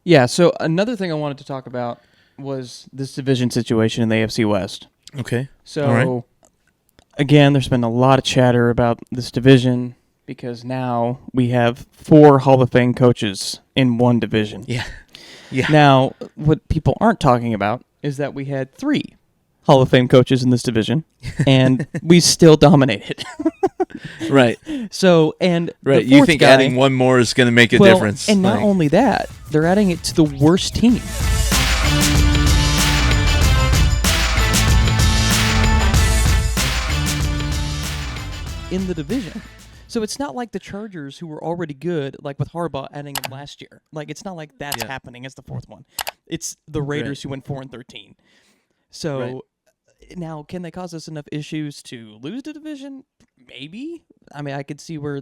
Yeah, so another thing I wanted to talk about was this division situation in the AFC West. Okay. All right. So, again, there's been a lot of chatter about this division because now we have 4 Hall of Fame coaches in one division. Yeah. Yeah. Now, what people aren't talking about is that we had 3 Hall of Fame coaches in this division, and we still dominated. Right. So, and Right. the You fourth think guy, adding one more is going to make a well, difference? and not only that, they're adding it to the worst team. In the division. So it's not like the Chargers, who were already good, like with Harbaugh adding him last year. Like, it's not like that's happening as the fourth one. It's the Raiders who went 4-13. So now, can they cause us enough issues to lose the division? Maybe. I mean, I could see where,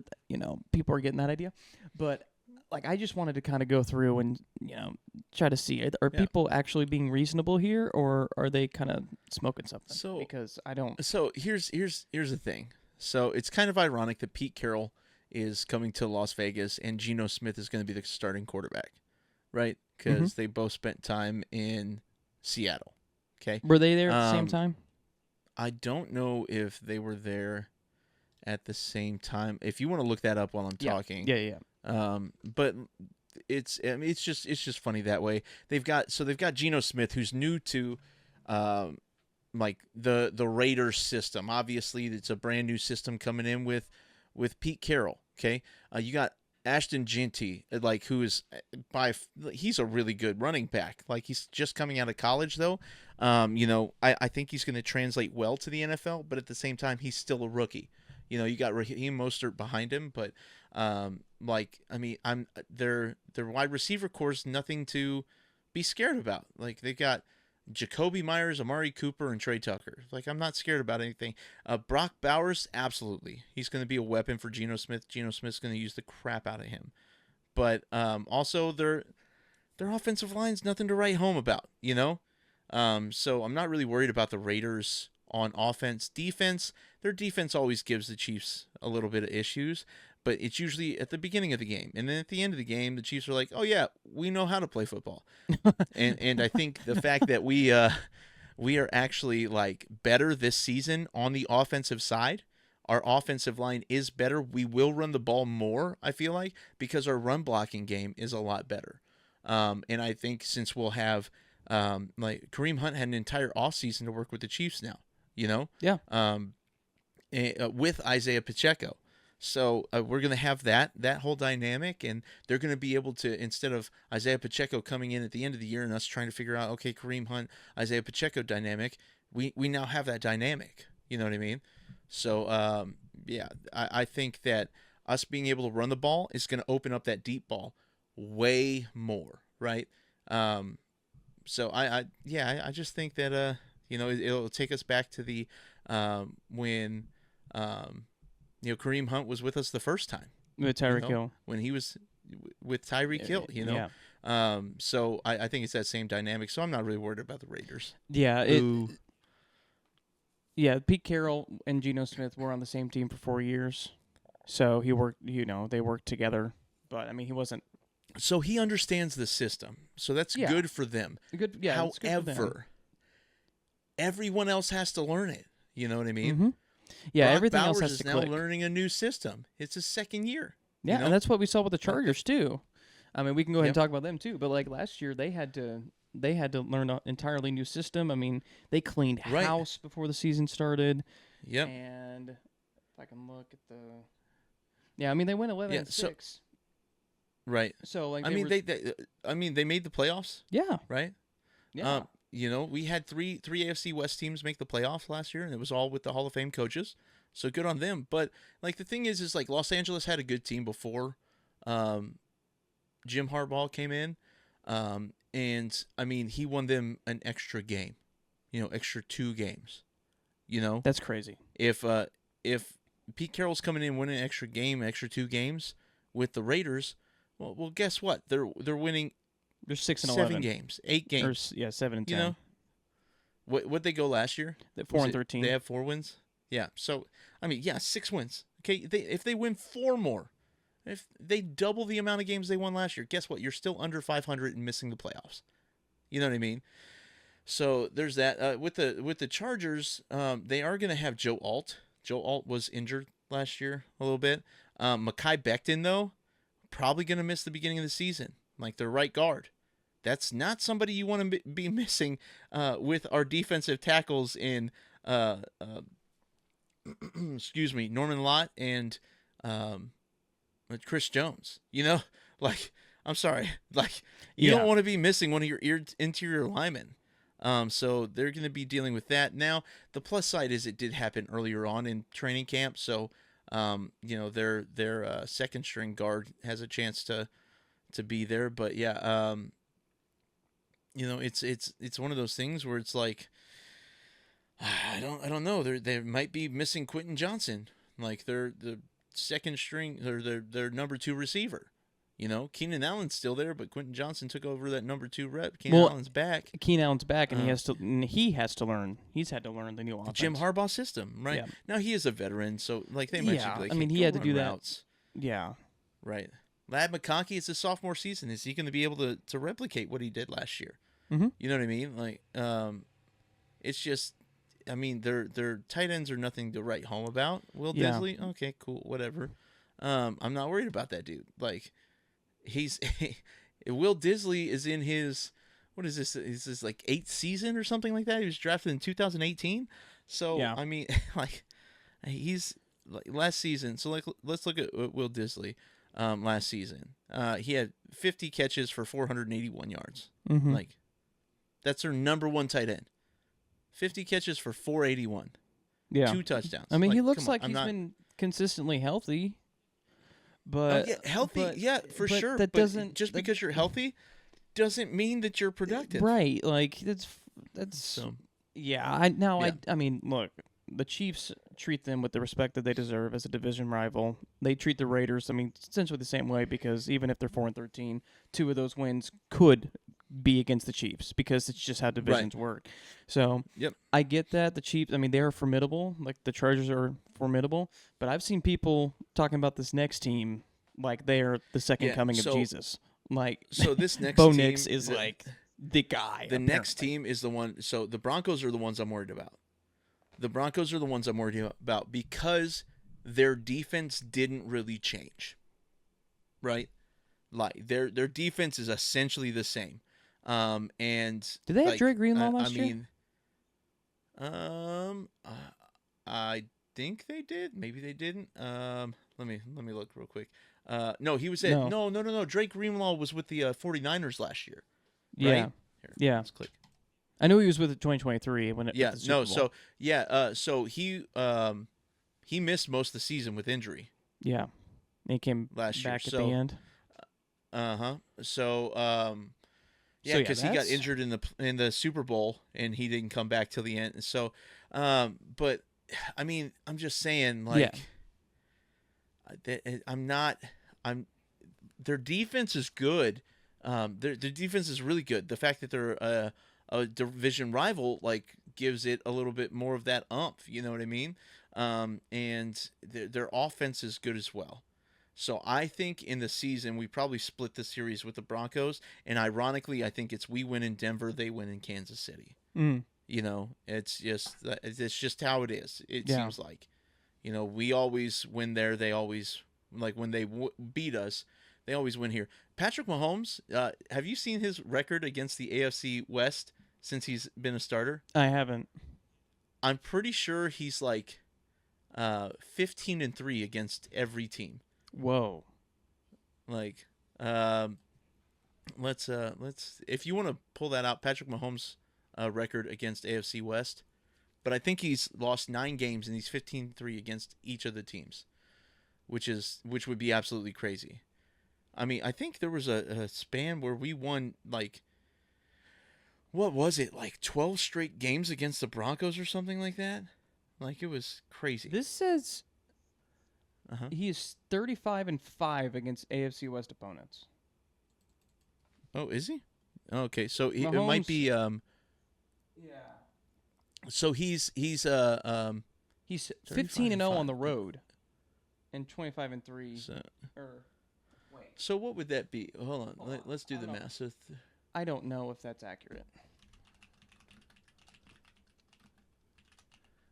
people are getting that idea. But, like, I just wanted to kind of go through and, try to see, are people actually being reasonable here, or are they kind of smoking something? So, because I don't. So here's the thing. So it's kind of ironic that Pete Carroll is coming to Las Vegas and Geno Smith is going to be the starting quarterback, right? Because they both spent time in Seattle. Okay. Were they there at the same time? I don't know if they were there at the same time. If you want to look that up while I'm talking. Yeah. But it's just funny that way. They've got Geno Smith, who's new to like the Raiders system. Obviously, it's a brand new system coming in with Pete Carroll. Okay, you got Ashton Ginty, like, who is he's a really good running back. Like, he's just coming out of college though. I think he's going to translate well to the NFL, but at the same time, he's still a rookie. You got Raheem Mostert behind him, but their wide receiver core is nothing to be scared about. Like, they got Jacoby Myers, Amari Cooper, and Trey Tucker. Like, I'm not scared about anything. Brock Bowers, absolutely. He's going to be a weapon for Geno Smith. Geno Smith's going to use the crap out of him. But also, their offensive line's nothing to write home about, So I'm not really worried about the Raiders on offense. Defense, their defense always gives the Chiefs a little bit of issues, but it's usually at the beginning of the game. And then at the end of the game, the Chiefs are like, oh, yeah, we know how to play football. and I think the fact that we are actually, like, better this season on the offensive side, our offensive line is better. We will run the ball more, I feel like, because our run blocking game is a lot better. And I think since we'll have, like, Kareem Hunt had an entire offseason to work with the Chiefs now, Yeah. With Isaiah Pacheco. So we're going to have that whole dynamic, and they're going to be able to, instead of Isaiah Pacheco coming in at the end of the year and us trying to figure out, okay, Kareem Hunt, Isaiah Pacheco dynamic, we now have that dynamic. You know what I mean? So, I think that us being able to run the ball is going to open up that deep ball way more, right? So I just think that it'll take us back to the when Kareem Hunt was with us the first time With Tyreek Hill, when he was with Tyreek Hill. Yeah. So I think it's that same dynamic. So I'm not really worried about the Raiders. Yeah. Pete Carroll and Geno Smith were on the same team for 4 years, so he worked. They worked together. But I mean, he wasn't. So he understands the system. So that's good for them. Good. Yeah. However, everyone else has to learn it. You know what I mean? Mm-hmm. Yeah. Brock everything Bowers else has is to now click. learning a new system. It's his second year. Yeah, and that's what we saw with the Chargers too. I mean, we can go ahead and talk about them too. But like last year, they had to learn an entirely new system. I mean, they cleaned house before the season started. Yep. And if I can look at they went 11-6. Right. So like, they made the playoffs. Yeah. Right. Yeah. We had three AFC West teams make the playoffs last year, and it was all with the Hall of Fame coaches. So good on them. But like the thing is like Los Angeles had a good team before Jim Harbaugh came in. And I mean, he won them an extra game, extra 2 games, That's crazy. If Pete Carroll's coming in winning an extra game, extra 2 games with the Raiders, well, guess what? They're winning. They're 6-11. 7 games, 8 games. 7-10. What'd they go last year? 4-13. They have 4 wins. Yeah. So I mean, 6 wins. Okay. If they win 4 more, If they double the amount of games they won last year, guess what? You're still under 500 and missing the playoffs. You know what I mean? So there's that. With the Chargers, they are going to have Joe Alt. Joe Alt was injured last year a little bit. Mekhi Becton, though, probably going to miss the beginning of the season, like their right guard. That's not somebody you want to be missing with our defensive tackles in, excuse me, Norman Lott and Chris Jones. You know, like, I'm sorry. Like, you don't want to be missing one of your interior linemen. So they're going to be dealing with that. Now, the plus side is it did happen earlier on in training camp. So, their second string guard has a chance to be there. But yeah, it's one of those things where it's like, I don't know. They might be missing Quentin Johnson, like the second string or their number 2 receiver. You know, Keenan Allen's still there, but Quentin Johnson took over that number 2 rep. Keenan Allen's back. Keenan Allen's back, and he has to learn. He's had to learn the new offense. Jim Harbaugh system, right? Yeah. Now he is a veteran, so like they might be like, he had to do routes. That. Yeah, right. Ladd McConkey, it's his sophomore season. Is he going to be able to replicate what he did last year? Mm-hmm. You know what I mean? Like, it's just, I mean, their tight ends are nothing to write home about. Will Disley, okay, cool, whatever. I'm not worried about that dude. Like. Will Disley is in his, what is this? Is this like 8th season or something like that? He was drafted in 2018. So, I mean, like, he's like last season. So, like, let's look at Will Disley last season. He had 50 catches for 481 yards. Mm-hmm. Like, that's their number 1 tight end. 50 catches for 481. Yeah. 2 touchdowns. I mean, he looks like he's been consistently healthy. But healthy, for sure. That doesn't just because you're healthy doesn't mean that you're productive, right? Like that's so. I mean, look, the Chiefs treat them with the respect that they deserve as a division rival. They treat the Raiders, I mean, essentially the same way because even if they're 4-13, 2 of those wins could be against the Chiefs because it's just how divisions work. So I get that the Chiefs, I mean, they are formidable. Like the Chargers are formidable, but I've seen people talking about this next team like they are the second coming of Jesus. Like, so this next Bo team Nix is like the guy. The next team is the one. So the Broncos are the ones I'm worried about. The Broncos are the ones I'm worried about because their defense didn't really change. Right? Like their defense is essentially the same. And did they have Drake Greenlaw last year? I think they did. Maybe they didn't. Let me look real quick. No, he was at no. Drake Greenlaw was with the 49ers last year. Right? Yeah. Here, let's click. I knew he was with the 2023 when it the Super Bowl. So he missed most of the season with injury. Yeah. He came last year back at the end. So because he got injured in the Super Bowl and he didn't come back till the end. So, but I mean, I'm just saying, like, their defense is good. Their defense is really good. The fact that they're a division rival, like, gives it a little bit more of that umph. You know what I mean? And their offense is good as well. So I think in the season we probably split the series with the Broncos, and ironically, I think it's we win in Denver, they win in Kansas City. Mm. You know, it's just how it is. It seems like, you know, we always win there. They always, like, when they beat us, they always win here. Patrick Mahomes, have you seen his record against the AFC West since he's been a starter? I haven't. I'm pretty sure he's like 15-3 against every team. Whoa. Like, let's if you want to pull that out, Patrick Mahomes' record against AFC West, but I think he's lost 9 games and he's 15-3 against each of the teams, which would be absolutely crazy. I mean, I think there was a span where we won, like, what was it, like 12 straight games against the Broncos or something like that? Like, it was crazy. This says he is 35-5 against AFC West opponents. Oh, is he? Okay, so it might be So he's 15-0 on the road. and 25-3. So what would that be? Hold on. Let's do the math. So I don't know if that's accurate.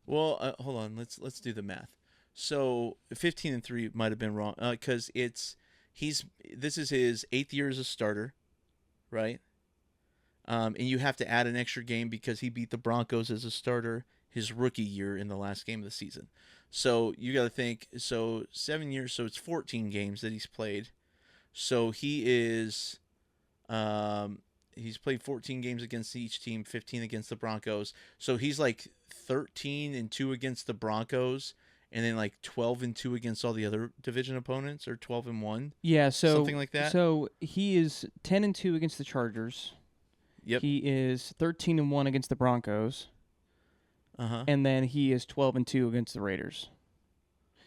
Well, hold on. Let's do the math. So 15-3 might have been wrong because this is his 8th year as a starter, right? And you have to add an extra game because he beat the Broncos as a starter his rookie year in the last game of the season. So you got to think. So 7 years. So it's 14 games that he's played. So he is. He's played 14 games against each team, 15 against the Broncos. So he's like 13-2 against the Broncos, and then like 12-2 against all the other division opponents, or 12-1. Yeah, so something like that. So he is 10-2 against the Chargers. Yep. He is 13-1 against the Broncos. And then he is 12-2 against the Raiders.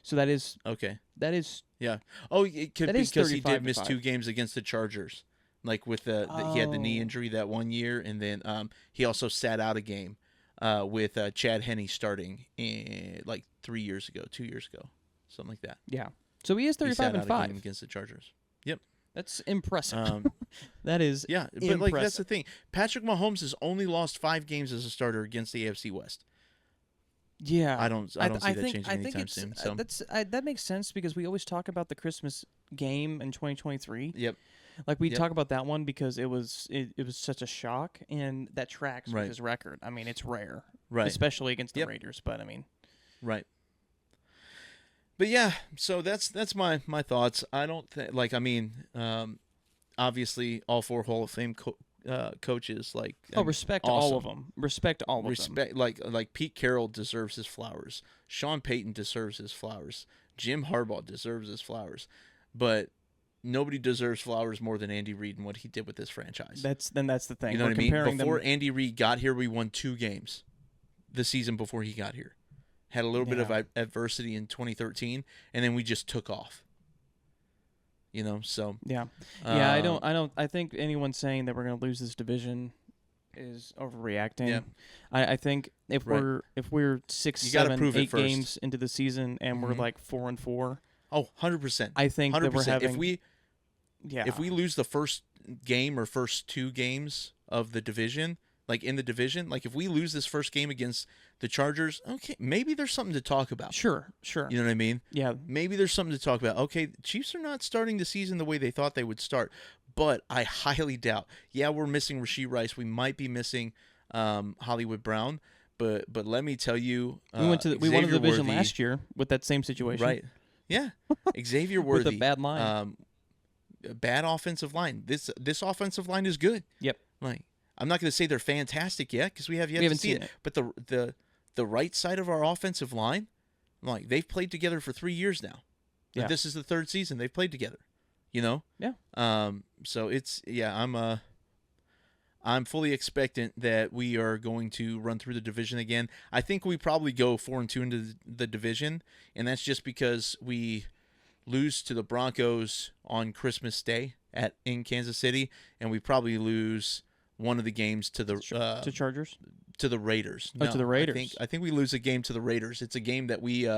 So that is okay. That is yeah. Oh, it could be because he did miss 35-5. 2 games against the Chargers. Like with he had the knee injury that one year, and then he also sat out a game with Chad Henne starting like 2 years ago, something like that. Yeah. So he is 35-5 He sat out a game against the Chargers. Yep. That's impressive. That is but impressive. like that's the thing. Patrick Mahomes has only lost 5 games as a starter against the AFC West. Yeah, I don't see that changing anytime soon. So that makes sense because we always talk about the Christmas game in 2023. Yep. Like we talk about that one because it was such a shock, and that tracks with his record. I mean, it's rare, right? Especially against the Raiders. But I mean, right. But yeah, so that's my thoughts. I don't think obviously all 4 Hall of Fame coaches respect awesome. all of them. Respect all of them. Like Pete Carroll deserves his flowers. Sean Payton deserves his flowers. Jim Harbaugh deserves his flowers. But nobody deserves flowers more than Andy Reid and what he did with this franchise. That's the thing. You know We're what I mean? Before them... Andy Reid got here, we won 2 games. The season before he got here, had a little bit of adversity in 2013, and then we just took off. You know, so yeah. I think anyone saying that we're going to lose this division is overreacting. Yeah. I think if we're 6, 7, 8 games into the season and we're like 4-4. Oh, 100%. I think 100%. That we're having. If we lose the first game or first 2 games of the division, like in the division, like if we lose this first game against the Chargers, okay, maybe there's something to talk about. Sure. You know what I mean? Yeah. Maybe there's something to talk about. Okay, the Chiefs are not starting the season the way they thought they would start, but I highly doubt. Yeah, we're missing Rashee Rice. We might be missing Hollywood Brown, but let me tell you, we won the division last year with that same situation. Right. Yeah. Xavier Worthy. With a bad line. Bad offensive line. This offensive line is good. Yep. Like, I'm not going to say they're fantastic yet because we haven't to see it. But the right side of our offensive line, like they've played together for 3 years now. Yeah. This is the 3rd season they've played together. You know? Yeah. So I'm fully expectant that we are going to run through the division again. I think we probably go 4-2 into the division, and that's just because we lose to the Broncos on Christmas Day in Kansas City, and we probably lose one of the games to the Chargers, to the Raiders. No, to the Raiders. I think we lose a game to the Raiders. It's a game that we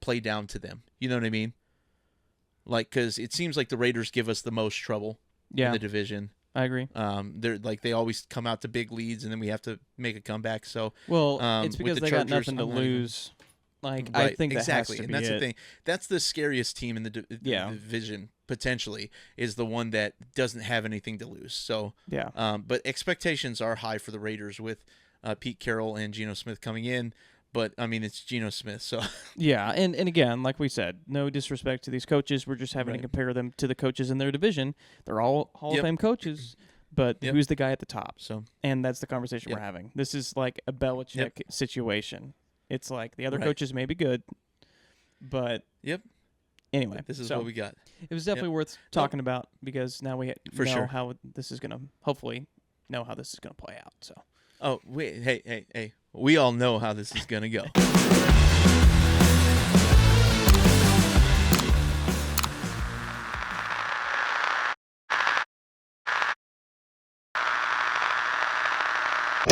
play down to them. You know what I mean? Like, because it seems like the Raiders give us the most trouble in the division. I agree. They always come out to big leads, and then we have to make a comeback. So it's because they got nothing to lose. Like right, I think that exactly, has to and be that's it. the thing. That's the scariest team in the division potentially is the one that doesn't have anything to lose. So but expectations are high for the Raiders with Pete Carroll and Geno Smith coming in. But I mean, it's Geno Smith, so yeah, and again, like we said, no disrespect to these coaches. We're just having to compare them to the coaches in their division. They're all Hall of Fame coaches, but who's the guy at the top? So, and that's the conversation we're having. This is like a Belichick situation. It's like the other coaches may be good, but anyway, this is what we got. It was definitely worth talking about because now we know how this is gonna hopefully know how this is gonna play out. So, oh wait, hey. We all know how this is going to go.